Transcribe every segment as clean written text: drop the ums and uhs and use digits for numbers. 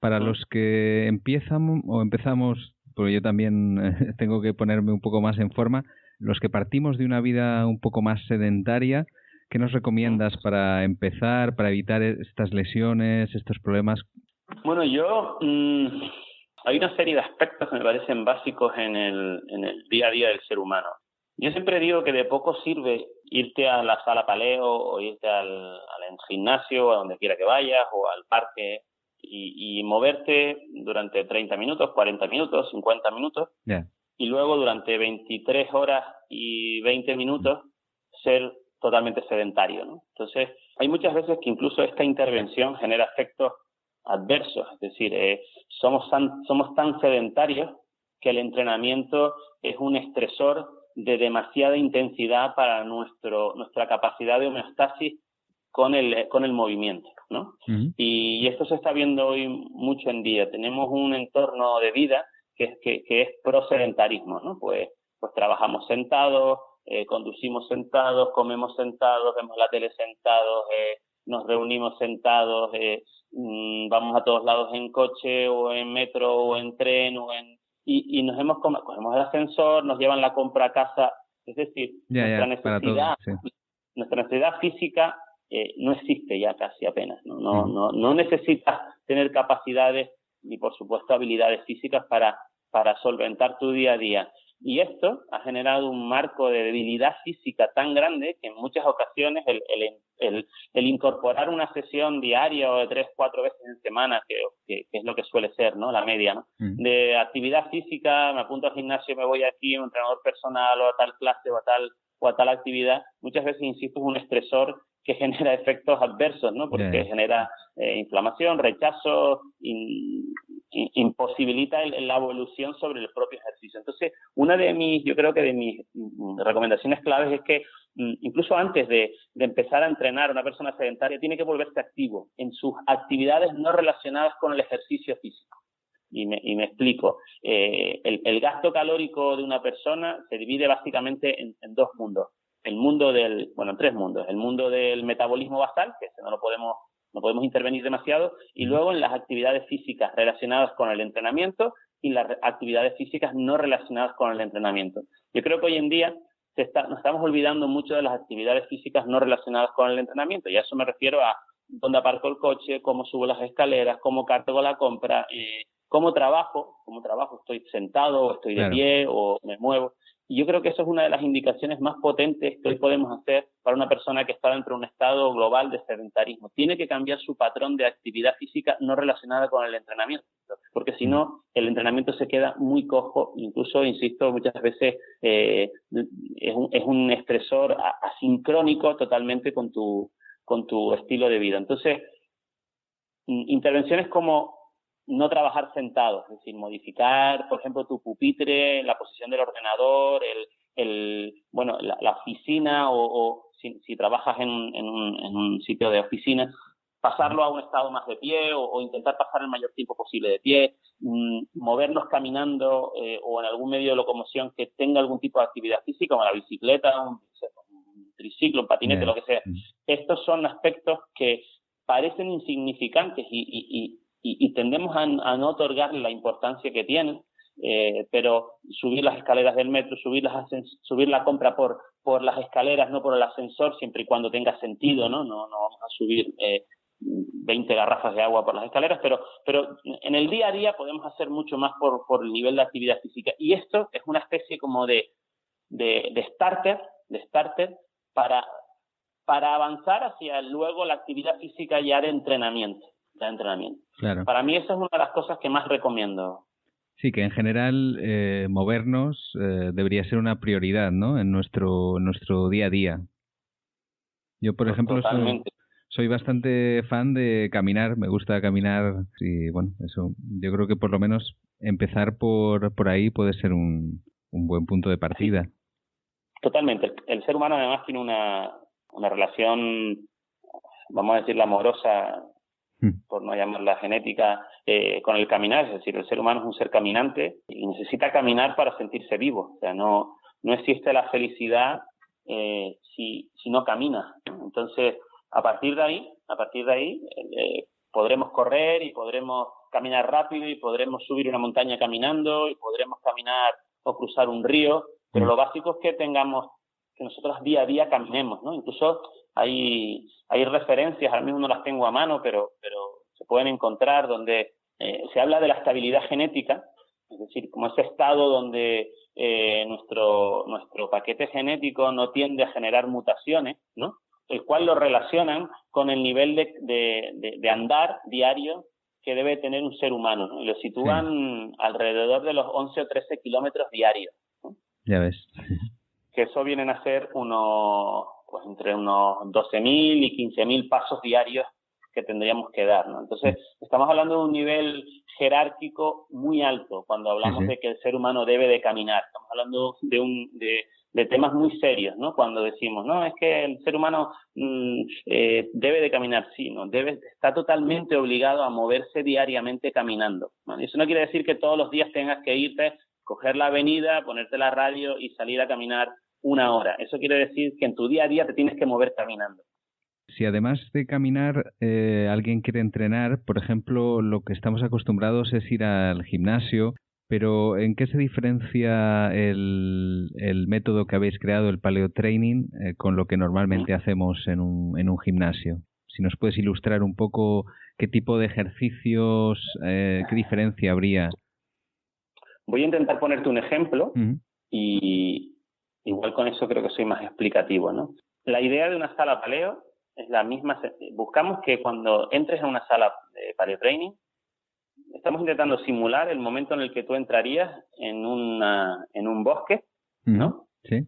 Para los que empiezan o empezamos, porque yo también tengo que ponerme un poco más en forma, los que partimos de una vida un poco más sedentaria, ¿qué nos recomiendas para empezar, para evitar estas lesiones, estos problemas? Bueno, hay una serie de aspectos que me parecen básicos en el día a día del ser humano. Yo siempre digo que de poco sirve irte a la sala paleo o irte al gimnasio, a donde quiera que vayas, o al parque, y moverte durante 30 minutos, 40 minutos, 50 minutos, y luego durante 23 horas y 20 minutos ser totalmente sedentario, ¿no? Entonces, hay muchas veces que incluso esta intervención genera efectos adversos, es decir, somos tan sedentarios que el entrenamiento es un estresor de demasiada intensidad para nuestra capacidad de homeostasis con el movimiento, ¿no? Uh-huh. Y esto se está viendo hoy mucho en día. Tenemos un entorno de vida que es pro sedentarismo, ¿no? Pues trabajamos sentados, conducimos sentados, comemos sentados, vemos la tele sentados, nos reunimos sentados, vamos a todos lados en coche o en metro o en tren y cogemos el ascensor, nos llevan la compra a casa. Es decir, nuestra necesidad física no existe ya casi apenas, ¿no? No necesitas tener capacidades ni por supuesto habilidades físicas para solventar tu día a día. Y esto ha generado un marco de debilidad física tan grande que en muchas ocasiones el incorporar una sesión diaria o de 3-4 veces en semana, que es lo que suele ser, ¿no? La media, ¿no? De actividad física, me apunto al gimnasio, me voy aquí a un entrenador personal o a tal clase o a tal actividad, muchas veces, insisto, es un estresor que genera efectos adversos, ¿no? Porque genera inflamación, rechazo, imposibilita la evolución sobre el propio ejercicio. Entonces, yo creo que de mis recomendaciones claves es que incluso antes de empezar a entrenar a una persona sedentaria, tiene que volverse activo en sus actividades no relacionadas con el ejercicio físico. Y me explico. El gasto calórico de una persona se divide básicamente en dos mundos. En tres mundos. El mundo del metabolismo basal, que ese no podemos intervenir demasiado, y luego en las actividades físicas relacionadas con el entrenamiento y las actividades físicas no relacionadas con el entrenamiento. Yo creo que hoy en día nos estamos olvidando mucho de las actividades físicas no relacionadas con el entrenamiento, y a eso me refiero a dónde aparco el coche, cómo subo las escaleras, cómo cargo la compra, cómo trabajo, estoy sentado o estoy de pie o me muevo. Y yo creo que eso es una de las indicaciones más potentes que hoy podemos hacer para una persona que está dentro de un estado global de sedentarismo. Tiene que cambiar su patrón de actividad física no relacionada con el entrenamiento, porque si no, el entrenamiento se queda muy cojo, incluso, insisto, muchas veces es un estresor asincrónico totalmente con tu estilo de vida. Entonces, intervenciones como no trabajar sentado, es decir, modificar, por ejemplo, tu pupitre, la posición del ordenador, la oficina o si trabajas en un sitio de oficina, pasarlo a un estado más de pie o intentar pasar el mayor tiempo posible de pie, movernos caminando o en algún medio de locomoción que tenga algún tipo de actividad física, como la bicicleta, un triciclo, un patinete, lo que sea. Estos son aspectos que parecen insignificantes y tendemos a no otorgarle la importancia que tienen, pero subir las escaleras del metro, subir la compra por las escaleras, no por el ascensor, siempre y cuando tenga sentido, ¿no? No vamos a subir 20 garrafas de agua por las escaleras, pero en el día a día podemos hacer mucho más por el nivel de actividad física. Y esto es una especie como de starter para avanzar hacia luego la actividad física ya de entrenamiento. Claro. Para mí esa es una de las cosas que más recomiendo. Sí, que en general movernos debería ser una prioridad, ¿no? En nuestro día a día. Yo, por ejemplo, soy bastante fan de caminar, me gusta caminar y bueno, eso, yo creo que por lo menos empezar por ahí puede ser un buen punto de partida. Sí. Totalmente. El ser humano además tiene una relación, vamos a decirla amorosa, por no llamarla genética, con el caminar. Es decir, el ser humano es un ser caminante y necesita caminar para sentirse vivo. O sea, no existe la felicidad si no camina. Entonces, a partir de ahí, podremos correr y podremos caminar rápido y podremos subir una montaña caminando y podremos caminar o cruzar un río, pero lo básico es que nosotros día a día caminemos, ¿no? Incluso hay referencias, ahora mismo no las tengo a mano, pero se pueden encontrar donde se habla de la estabilidad genética, es decir, como ese estado donde nuestro paquete genético no tiende a generar mutaciones, ¿no? El cual lo relacionan con el nivel de andar diario que debe tener un ser humano, ¿no? Y lo sitúan alrededor de los 11 o 13 kilómetros diarios, ¿no? Ya ves. Que eso vienen a ser entre unos 12.000 y 15.000 pasos diarios que tendríamos que dar, ¿no? Entonces, estamos hablando de un nivel jerárquico muy alto cuando hablamos de que el ser humano debe de caminar. Estamos hablando de temas muy serios, ¿no? Cuando decimos, no, es que el ser humano debe de caminar, sí, ¿no? Está totalmente obligado a moverse diariamente caminando, ¿no? Y eso no quiere decir que todos los días tengas que irte, coger la avenida, ponerte la radio y salir a caminar 1 hora. Eso quiere decir que en tu día a día te tienes que mover caminando. Si además de caminar alguien quiere entrenar, por ejemplo, lo que estamos acostumbrados es ir al gimnasio, pero ¿en qué se diferencia el método que habéis creado, el paleo training, con lo que normalmente hacemos en un gimnasio? Si nos puedes ilustrar un poco qué tipo de ejercicios, qué diferencia habría. Voy a intentar ponerte un ejemplo y igual con eso creo que soy más explicativo, ¿no? La idea de una sala paleo es la misma. Buscamos que cuando entres a una sala de paleo training, estamos intentando simular el momento en el que tú entrarías en un bosque, ¿no? Sí.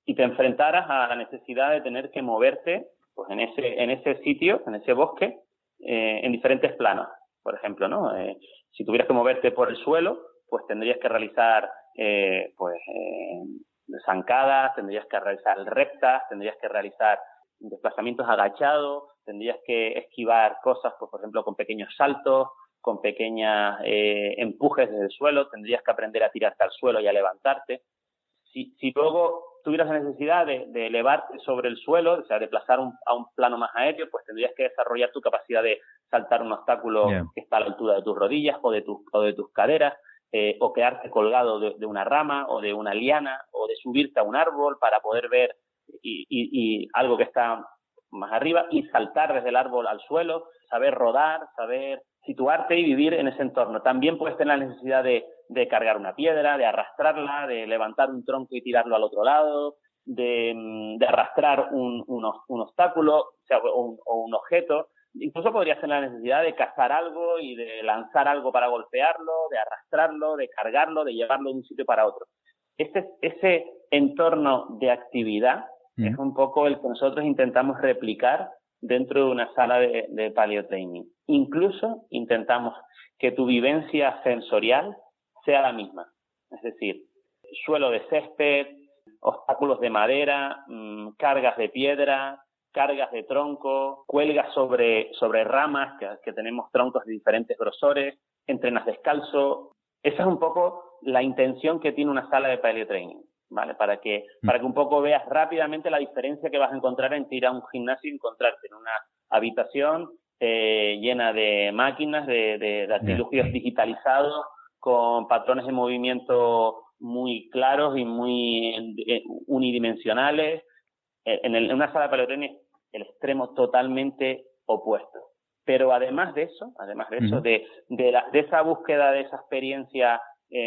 Y te enfrentaras a la necesidad de tener que moverte pues en ese sitio, en ese bosque, en diferentes planos, por ejemplo, ¿no? Si tuvieras que moverte por el suelo, pues tendrías que realizar zancadas, tendrías que realizar rectas, tendrías que realizar desplazamientos agachados, tendrías que esquivar cosas, pues, por ejemplo, con pequeños saltos, con pequeños empujes desde el suelo, tendrías que aprender a tirarte al suelo y a levantarte. Si luego tuvieras la necesidad de elevarte sobre el suelo, o sea, de desplazar a un plano más aéreo, pues tendrías que desarrollar tu capacidad de saltar un obstáculo que está a la altura de tus rodillas o de tus caderas, o quedarte colgado de una rama o de una liana o de subirte a un árbol para poder ver y algo que está más arriba y saltar desde el árbol al suelo, saber rodar, saber situarte y vivir en ese entorno. También puedes tener la necesidad de cargar una piedra, de arrastrarla, de levantar un tronco y tirarlo al otro lado, de arrastrar un obstáculo, o un objeto. Incluso podrías tener la necesidad de cazar algo y de lanzar algo para golpearlo, de arrastrarlo, de cargarlo, de llevarlo de un sitio para otro. Ese entorno de actividad es un poco el que nosotros intentamos replicar dentro de una sala de paleo training. Incluso intentamos que tu vivencia sensorial sea la misma. Es decir, suelo de césped, obstáculos de madera, cargas de piedra, cargas de tronco, cuelgas sobre ramas, que tenemos troncos de diferentes grosores, entrenas descalzo. Esa es un poco la intención que tiene una sala de paleo training, ¿vale? Para que un poco veas rápidamente la diferencia que vas a encontrar entre ir a un gimnasio y encontrarte en una habitación llena de máquinas, de artilugios digitalizados, con patrones de movimiento muy claros y muy unidimensionales. En una sala de paleo training el extremo totalmente opuesto. Pero además de eso, de esa búsqueda de esa experiencia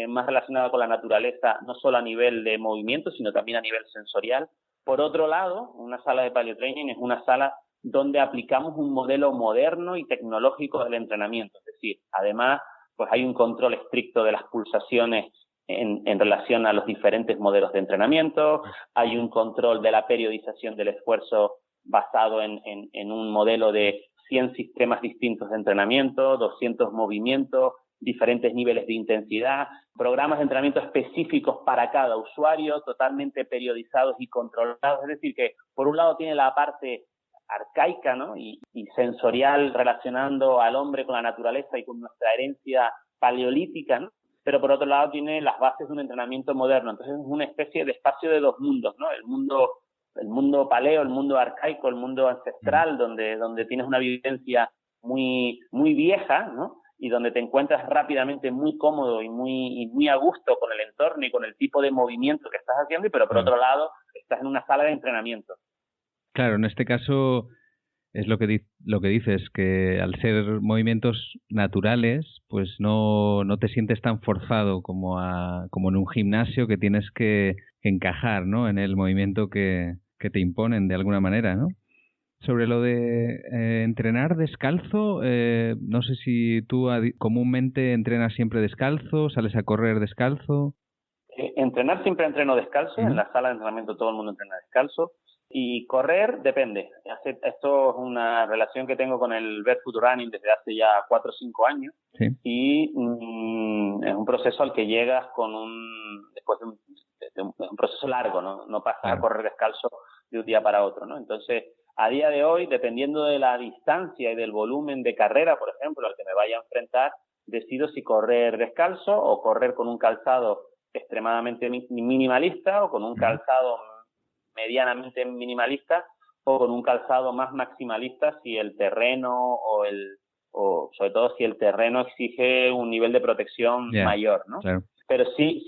más relacionada con la naturaleza, no solo a nivel de movimiento, sino también a nivel sensorial. Por otro lado, una sala de paleo training es una sala donde aplicamos un modelo moderno y tecnológico del entrenamiento. Es decir, además, pues hay un control estricto de las pulsaciones en relación a los diferentes modelos de entrenamiento, hay un control de la periodización del esfuerzo basado en un modelo de 100 sistemas distintos de entrenamiento, 200 movimientos, diferentes niveles de intensidad, programas de entrenamiento específicos para cada usuario, totalmente periodizados y controlados. Es decir, que por un lado tiene la parte arcaica, ¿no? y sensorial relacionando al hombre con la naturaleza y con nuestra herencia paleolítica, ¿no? Pero por otro lado tiene las bases de un entrenamiento moderno. Entonces es una especie de espacio de dos mundos, ¿no? El mundo el mundo paleo, el mundo arcaico, el mundo ancestral, donde tienes una vivencia muy, muy vieja, ¿no? Y donde te encuentras rápidamente muy cómodo y muy a gusto con el entorno y con el tipo de movimiento que estás haciendo, pero por otro lado estás en una sala de entrenamiento. Claro, en este caso es lo que dices, que al ser movimientos naturales, pues no te sientes tan forzado como en un gimnasio, que tienes que encajar, ¿no?, en el movimiento que te imponen de alguna manera, ¿no? Sobre lo de entrenar descalzo, no sé si tú comúnmente entrenas siempre descalzo, sales a correr descalzo. Entrenar siempre entreno descalzo, en la sala de entrenamiento todo el mundo entrena descalzo, y correr depende. Esto es una relación que tengo con el barefoot running desde hace ya 4 o 5 años, sí. Y es un proceso al que llegas después de un proceso largo, no pasas a correr descalzo de un día para otro, ¿no? Entonces, a día de hoy, dependiendo de la distancia y del volumen de carrera, por ejemplo, al que me vaya a enfrentar, decido si correr descalzo o correr con un calzado extremadamente minimalista o con un calzado medianamente minimalista o con un calzado más maximalista si el terreno o sobre todo si el terreno exige un nivel de protección mayor, ¿no? Claro. Pero sí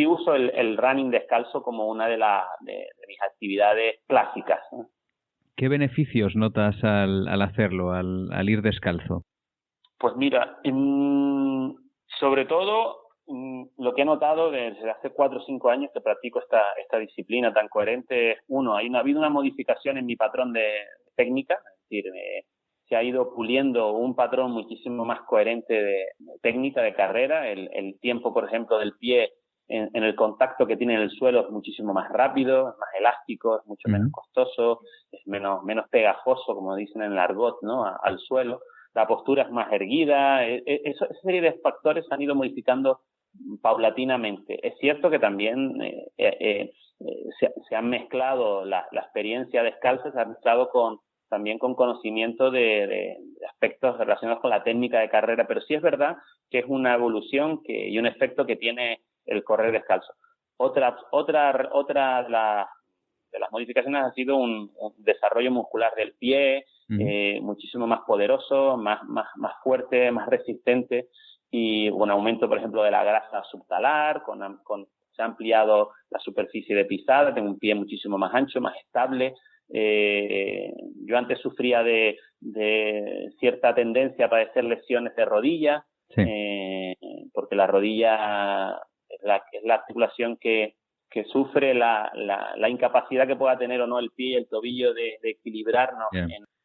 uso el running descalzo como una de mis actividades clásicas, ¿no? ¿Qué beneficios notas al hacerlo, al ir descalzo? Pues mira, sobre todo lo que he notado desde hace 4 o 5 años que practico esta disciplina tan coherente es, ha habido una modificación en mi patrón de técnica, es decir, se ha ido puliendo un patrón muchísimo más coherente de técnica de carrera. El tiempo, por ejemplo, del pie en el contacto que tiene en el suelo es muchísimo más rápido, es más elástico, es mucho menos costoso, es menos pegajoso, como dicen en el argot, ¿no?, al suelo. La postura es más erguida. Esa serie de factores han ido modificando paulatinamente. Es cierto que también se han mezclado la experiencia descalza, se ha mezclado también con conocimiento de aspectos relacionados con la técnica de carrera, pero sí es verdad que es una evolución y un efecto que tiene el correr descalzo. Otra de las modificaciones ha sido un desarrollo muscular del pie, muchísimo más poderoso, más fuerte, más resistente, y un aumento, por ejemplo, de la grasa subtalar, se ha ampliado la superficie de pisada, tengo un pie muchísimo más ancho, más estable. Yo antes sufría de cierta tendencia a padecer lesiones de rodilla, porque la rodilla es la articulación que sufre la incapacidad que pueda tener o no el pie y el tobillo de equilibrarnos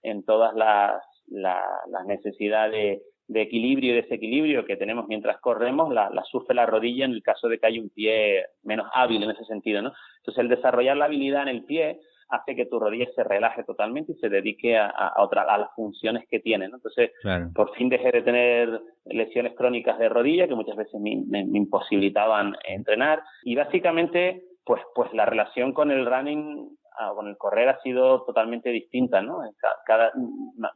en todas las necesidades de equilibrio y desequilibrio que tenemos mientras corremos, la sufre la rodilla en el caso de que haya un pie menos hábil en ese sentido, ¿no? Entonces, el desarrollar la habilidad en el pie hace que tu rodilla se relaje totalmente y se dedique a las funciones que tiene, ¿no? Entonces, por fin dejé de tener lesiones crónicas de rodilla que muchas veces me imposibilitaban entrenar, y básicamente pues la relación con el running, con el correr, ha sido totalmente distinta, ¿no?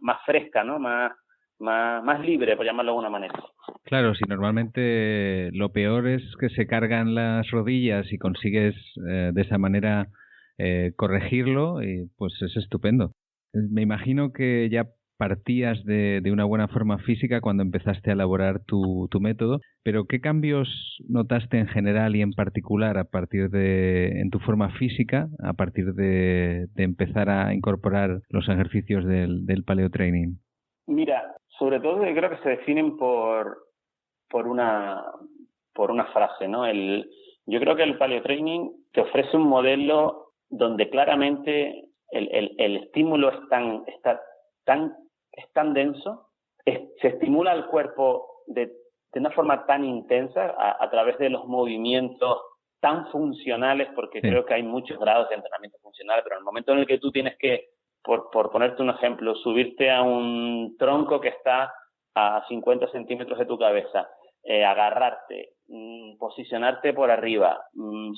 Más fresca, ¿no? Más libre, por llamarlo de alguna manera. Claro, si normalmente lo peor es que se cargan las rodillas y consigues de esa manera corregirlo, pues es estupendo. Me imagino que ya partías de una buena forma física cuando empezaste a elaborar tu método, pero ¿qué cambios notaste en general y en particular en tu forma física a partir de empezar a incorporar los ejercicios del paleotraining? Mira, sobre todo yo creo que se definen por una frase, ¿no? Yo creo que el paleotraining te ofrece un modelo donde claramente el estímulo es tan denso, se estimula al cuerpo de una forma tan intensa a través de los movimientos tan funcionales, porque creo que hay muchos grados de entrenamiento funcional, pero en el momento en el que tú tienes que, por ponerte un ejemplo, subirte a un tronco que está a 50 centímetros de tu cabeza, agarrarte, posicionarte por arriba,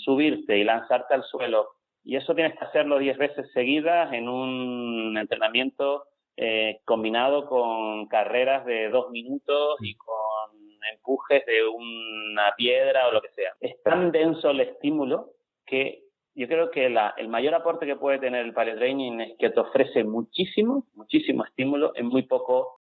subirte y lanzarte al suelo, y eso tienes que hacerlo 10 veces seguidas en un entrenamiento combinado con carreras de 2 minutos y con empujes de una piedra o lo que sea. Es tan denso el estímulo que yo creo que el mayor aporte que puede tener el paleo training es que te ofrece muchísimo estímulo en muy poco